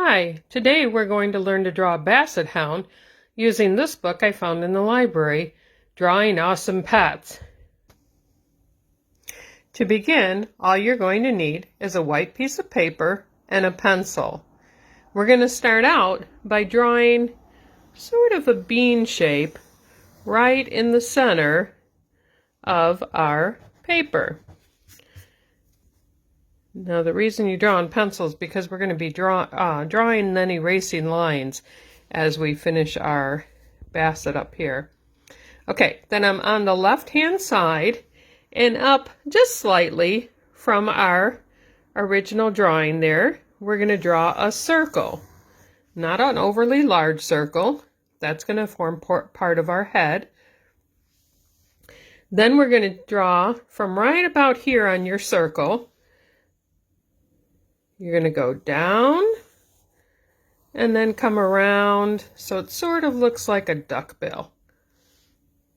Hi, today we're going to learn to draw a Basset Hound using this book I found in the library, Drawing Awesome Pets. To begin, all you're going to need is a white piece of paper and a pencil. We're going to start out by drawing sort of a bean shape right in the center of our paper. Now the reason you draw on pencil is because we're going to be drawing and then erasing lines as we finish our Basset up here. Okay, then I'm on the left hand side and up just slightly from our original drawing there, we're going to draw a circle. Not an overly large circle. That's going to form part of our head. Then we're going to draw from right about here on your circle. You're going to go down and then come around so it sort of looks like a duckbill.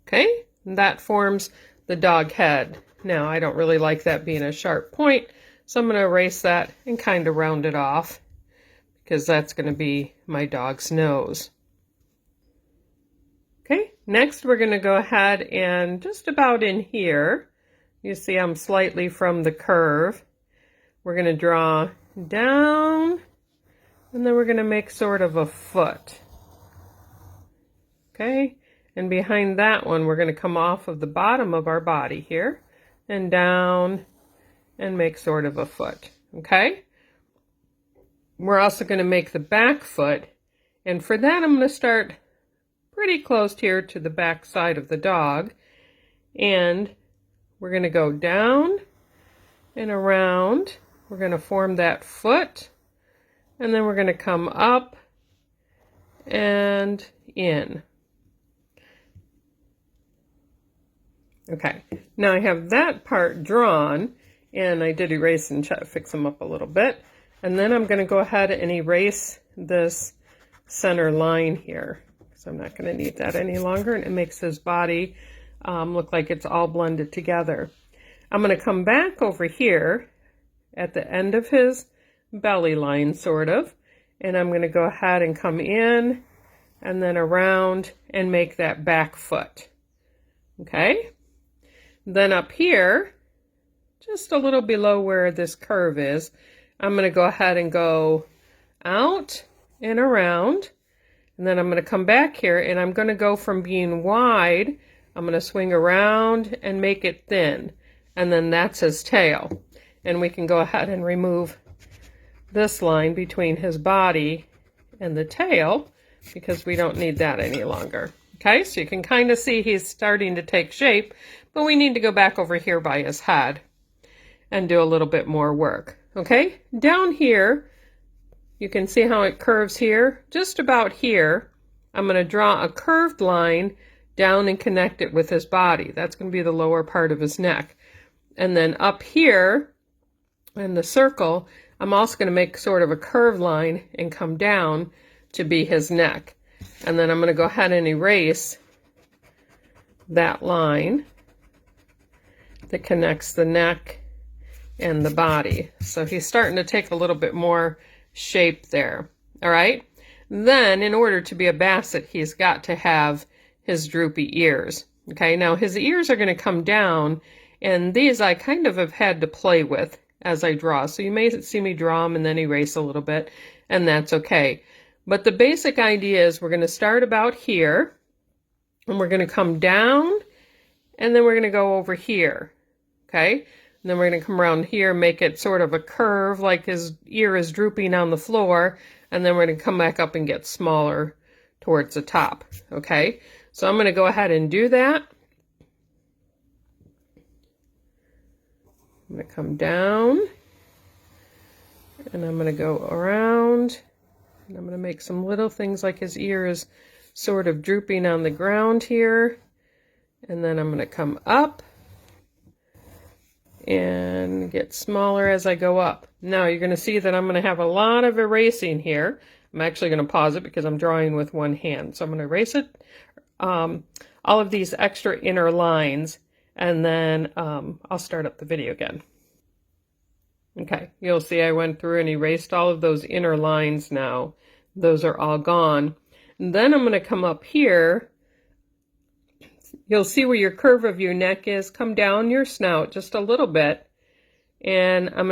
Okay, and that forms the dog head. Now I don't really like that being a sharp point, so I'm going to erase that and kind of round it off because that's going to be my dog's nose. Okay, next we're going to go ahead and just about in here, you see I'm slightly from the curve. We're going to draw down, and then we're going to make sort of a foot. Okay, and behind that one we're going to come off of the bottom of our body here and down and make sort of a foot. Okay, we're also going to make the back foot, and for that I'm going to start pretty close here to the back side of the dog, and we're going to go down and around. We're going to form that foot, and then we're going to come up and in. Okay, now I have that part drawn, and I did erase and fix them up a little bit, and then I'm going to go ahead and erase this center line here, so I'm not going to need that any longer, and it makes his body look like it's all blended together. I'm going to come back over here at the end of his belly line, sort of, and I'm going to go ahead and come in and then around and make that back foot. Okay, then up here, just a little below where this curve is, I'm going to go ahead and go out and around, and then I'm going to come back here and I'm going to go from being wide, I'm going to swing around and make it thin, and then that's his tail. And we can go ahead and remove this line between his body and the tail because we don't need that any longer. Okay, so you can kind of see he's starting to take shape, but we need to go back over here by his head and do a little bit more work. Okay, down here, you can see how it curves here. Just about here, I'm going to draw a curved line down and connect it with his body. That's going to be the lower part of his neck. And then up here, in the circle, I'm also going to make sort of a curved line and come down to be his neck. And then I'm going to go ahead and erase that line that connects the neck and the body. So he's starting to take a little bit more shape there. All right. Then in order to be a Basset, he's got to have his droopy ears. Okay. Now his ears are going to come down, and these I kind of have had to play with as I draw. So you may see me draw them and then erase a little bit, and that's okay. But the basic idea is we're going to start about here, and we're going to come down, and then we're going to go over here. Okay? And then we're going to come around here, make it sort of a curve like his ear is drooping on the floor, and then we're going to come back up and get smaller towards the top. Okay? So I'm going to go ahead and do that. I'm going to come down, and I'm going to go around, and I'm going to make some little things like his ear is sort of drooping on the ground here, and then I'm going to come up and get smaller as I go up. Now you're going to see that I'm going to have a lot of erasing here. I'm actually going to pause it because I'm drawing with one hand, so I'm going to erase it, all of these extra inner lines, and then I'll start up the video again. Okay, you'll see I went through and erased all of those inner lines now. Those are all gone. And then I'm going to come up here. You'll see where your curve of your neck is. Come down your snout just a little bit. And I'm going to